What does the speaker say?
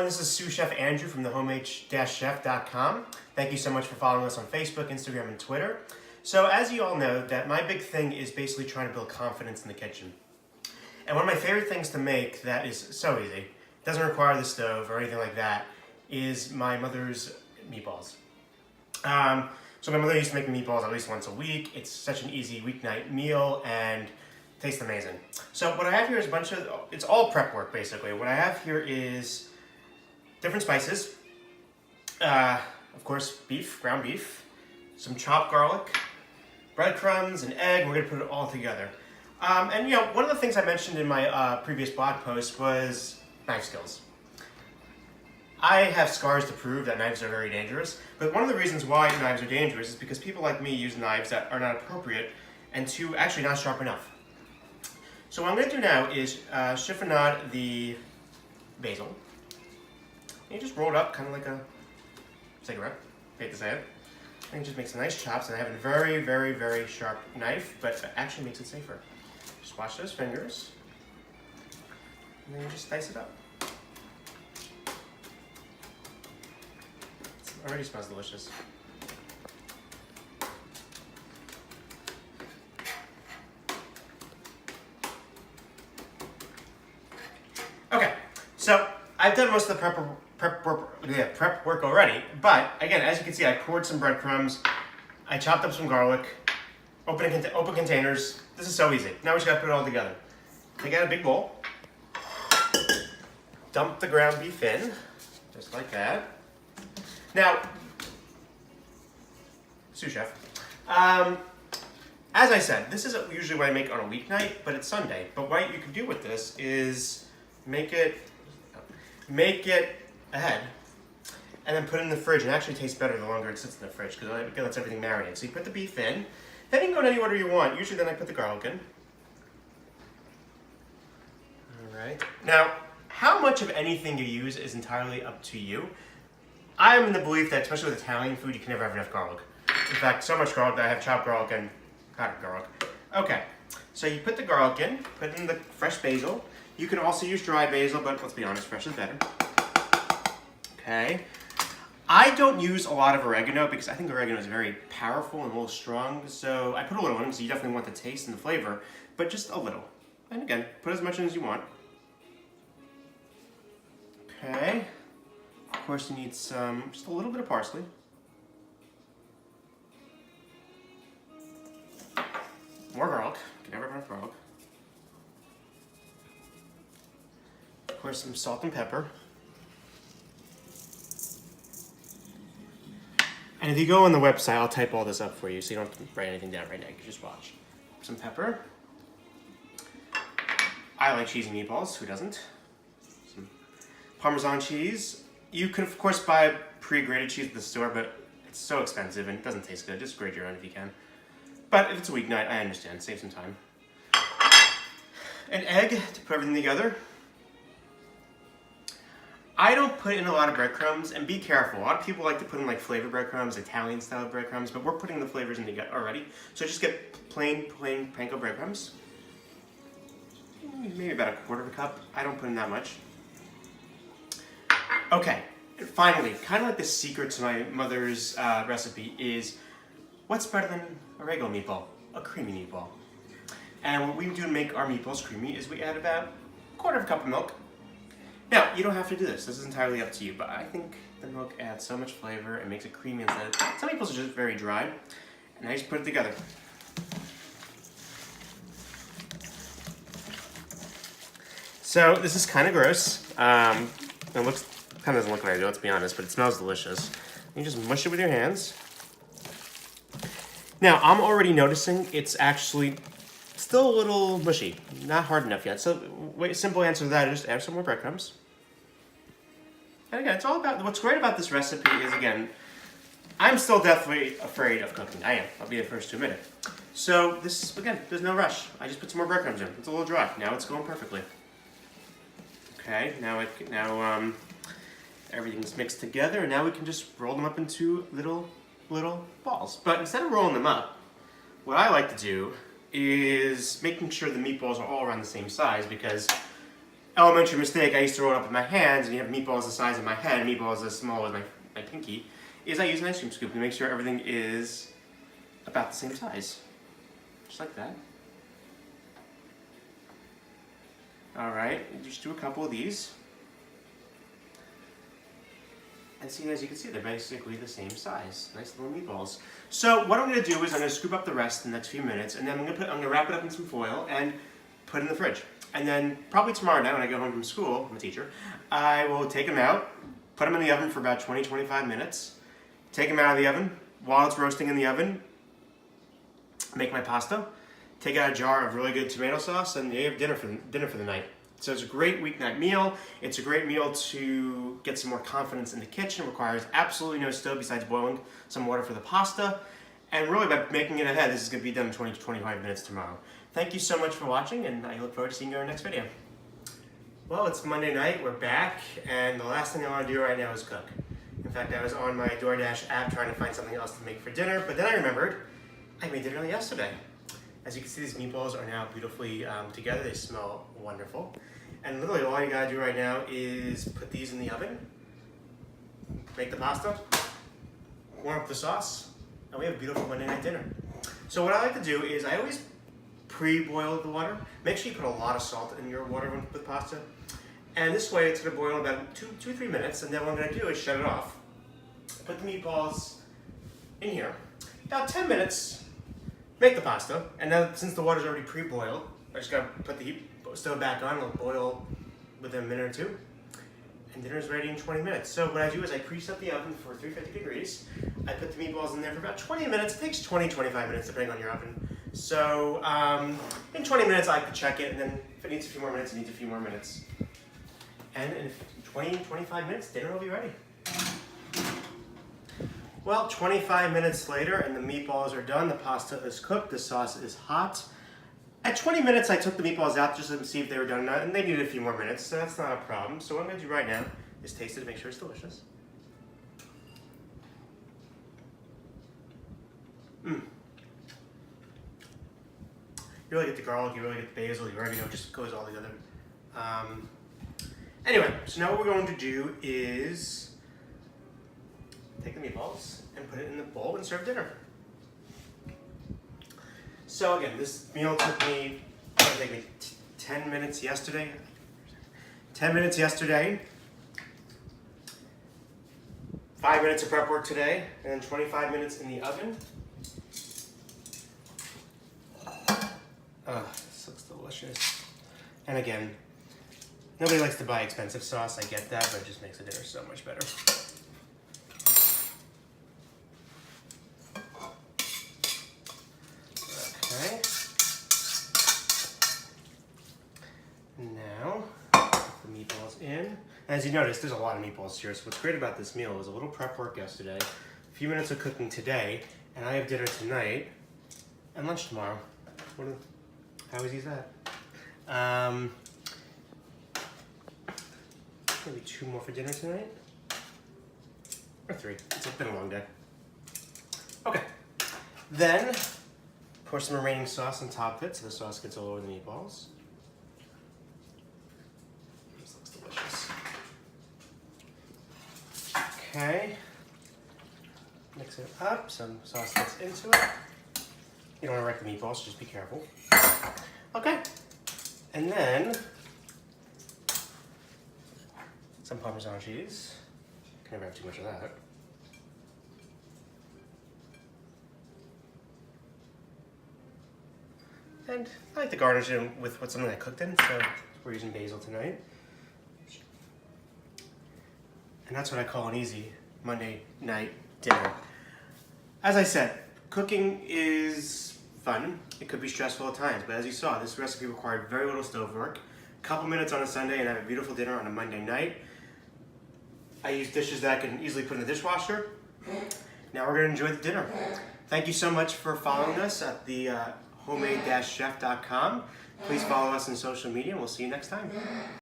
this is Sous Chef Andrew from thehomemade-chef.com. Thank you so much for following us on Facebook, Instagram, and Twitter. So as you all know, that my big thing is basically trying to build confidence in the kitchen. And one of my favorite things to make that is so easy, doesn't require the stove or anything like that, is my mother's meatballs. So my mother used to make meatballs at least once a week. It's such an easy weeknight meal and tastes amazing. So what I have here is a bunch of, it's all prep work basically. What I have here is different spices, of course beef, ground beef, some chopped garlic, breadcrumbs, an egg. We're gonna put it all together. And you know, one of the things I mentioned in my previous blog post was knife skills. I have scars to prove that knives are very dangerous, but one of the reasons why knives are dangerous is because people like me use knives that are not appropriate and to actually not sharp enough. So what I'm going to do now is chiffonade the basil. And you just roll it up kind of like a cigarette, hate to say it. And just make some nice chops, and I have a very, very, very sharp knife, but it actually makes it safer. Just wash those fingers, and then you just dice it up. It already smells delicious. Okay, so I've done most of the prep work already, but again, as you can see, I poured some breadcrumbs, I chopped up some garlic, open containers. This is so easy. Now we just gotta put it all together. Take out a big bowl, dump the ground beef in, just like that. Now, sous chef, as I said, this isn't usually what I make on a weeknight, but it's Sunday. But what you can do with this is make it ahead, and then put it in the fridge. And it actually tastes better the longer it sits in the fridge because it lets everything marinate. So you put the beef in, then you can go in any order you want. Usually then I put the garlic in. All right. Now, how much of anything you use is entirely up to you. I'm in the belief that, especially with Italian food, you can never have enough garlic. In fact, so much garlic that I have chopped garlic and powdered garlic. Okay, so you put the garlic in, put in the fresh basil. You can also use dry basil, but let's be honest, fresh is better. Okay. I don't use a lot of oregano because I think oregano is very powerful and a little strong, so I put a little in, so you definitely want the taste and the flavor, but just a little. And again, put as much in as you want. Okay. Of course, you need just a little bit of parsley. More garlic. You can never have enough garlic. Of course, some salt and pepper. And if you go on the website, I'll type all this up for you, so you don't have to write anything down right now. You can just watch. Some pepper. I like cheesy meatballs. Who doesn't? Some Parmesan cheese. You can, of course, buy pre-grated cheese at the store, but it's so expensive and it doesn't taste good. Just grate your own if you can. But if it's a weeknight, I understand. Save some time. An egg to put everything together. I don't put in a lot of breadcrumbs, and be careful. A lot of people like to put in like flavored breadcrumbs, Italian-style breadcrumbs, but we're putting the flavors in already. So just get plain panko breadcrumbs. Maybe about a quarter of a cup. I don't put in that much. Okay, and finally, kind of like the secret to my mother's recipe is, what's better than a regular meatball? A creamy meatball. And what we do to make our meatballs creamy is we add about a quarter of a cup of milk. Now, you don't have to do this. This is entirely up to you, but I think the milk adds so much flavor and makes it creamy instead of, some meatballs are just very dry. And I just put it together. So this is kind of gross. It looks, kind of doesn't look like it, let's be honest, but it smells delicious. You just mush it with your hands. Now, I'm already noticing it's actually still a little mushy, not hard enough yet. So, simple answer to that is just add some more breadcrumbs. And again, it's all about, what's great about this recipe is, again, I'm still definitely afraid of cooking. I am. I'll be the first to admit it. So, this, again, there's no rush. I just put some more breadcrumbs in. It's a little dry. Now it's going perfectly. Okay, now everything's mixed together, and now we can just roll them up into little balls. But instead of rolling them up, what I like to do is making sure the meatballs are all around the same size, because elementary mistake, I used to roll it up in my hands, and you have meatballs the size of my head, meatballs as small as my pinky, is I use an ice cream scoop to make sure everything is about the same size. Just like that. Alright, just do a couple of these. And see, as you can see, they're basically the same size. Nice little meatballs. So what I'm going to do is I'm going to scoop up the rest in the next few minutes, and then I'm going to wrap it up in some foil and put it in the fridge. And then probably tomorrow night when I go home from school, I'm a teacher, I will take them out, put them in the oven for about 20-25 minutes, take them out of the oven. While it's roasting in the oven, make my pasta, take out a jar of really good tomato sauce, and you have dinner for the night. So it's a great weeknight meal. It's a great meal to get some more confidence in the kitchen. It requires absolutely no stove besides boiling some water for the pasta. And really, by making it ahead, this is going to be done in 20-25 minutes tomorrow. Thank you so much for watching, and I look forward to seeing you in our next video. Well, it's Monday night. We're back, and the last thing I want to do right now is cook. In fact, I was on my DoorDash app trying to find something else to make for dinner, but then I remembered I made dinner yesterday. As you can see, these meatballs are now beautifully together. They smell wonderful. And literally all you gotta do right now is put these in the oven, make the pasta, warm up the sauce, and we have a beautiful Monday night dinner. So what I like to do is I always pre-boil the water. Make sure you put a lot of salt in your water when you put pasta. And this way it's gonna boil in about 2-3 minutes, and then what I'm gonna do is shut it off. Put the meatballs in here. About 10 minutes, make the pasta, and then since the water's already pre-boiled, I just gotta put the stove back on, it'll boil within a minute or two, and dinner's ready in 20 minutes. So what I do is I preset the oven for 350 degrees. I put the meatballs in there for about 20 minutes. It takes 20-25 minutes depending on your oven. So in 20 minutes I could check it, and then if it needs a few more minutes, it needs a few more minutes. And in 20-25 minutes, dinner will be ready. Well, 25 minutes later, and the meatballs are done. The pasta is cooked. The sauce is hot. At 20 minutes, I took the meatballs out just to see if they were done or not, and they needed a few more minutes, so that's not a problem. So what I'm going to do right now is taste it to make sure it's delicious. You really get the garlic, you really get the basil, the oregano, just goes all together. Anyway, so now what we're going to do is take the meatballs and put it in the bowl and serve dinner. So again, this meal took me, 10 minutes yesterday. 10 minutes yesterday. 5 minutes of prep work today, and then 25 minutes in the oven. Oh, this looks delicious. And again, nobody likes to buy expensive sauce, I get that, but it just makes the dinner so much better. Okay. Now, put the meatballs in. As you notice, there's a lot of meatballs here, so what's great about this meal was a little prep work yesterday, a few minutes of cooking today, and I have dinner tonight and lunch tomorrow. How easy is that? Maybe 2 more for dinner tonight? Or 3. It's been a long day. Okay. Then, pour some remaining sauce on top of it so the sauce gets all over the meatballs. This looks delicious. Okay. Mix it up, some sauce gets into it. You don't want to wreck the meatballs, so just be careful. Okay. And then, some Parmesan cheese. Can never have too much of that. And I like to garnish it with something I cooked in, so we're using basil tonight. And that's what I call an easy Monday night dinner. As I said, cooking is fun. It could be stressful at times, but as you saw, this recipe required very little stove work. A couple minutes on a Sunday and have a beautiful dinner on a Monday night. I use dishes that I can easily put in the dishwasher. Now we're going to enjoy the dinner. Thank you so much for following us at the homemade-chef.com. Please follow us on social media, and we'll see you next time.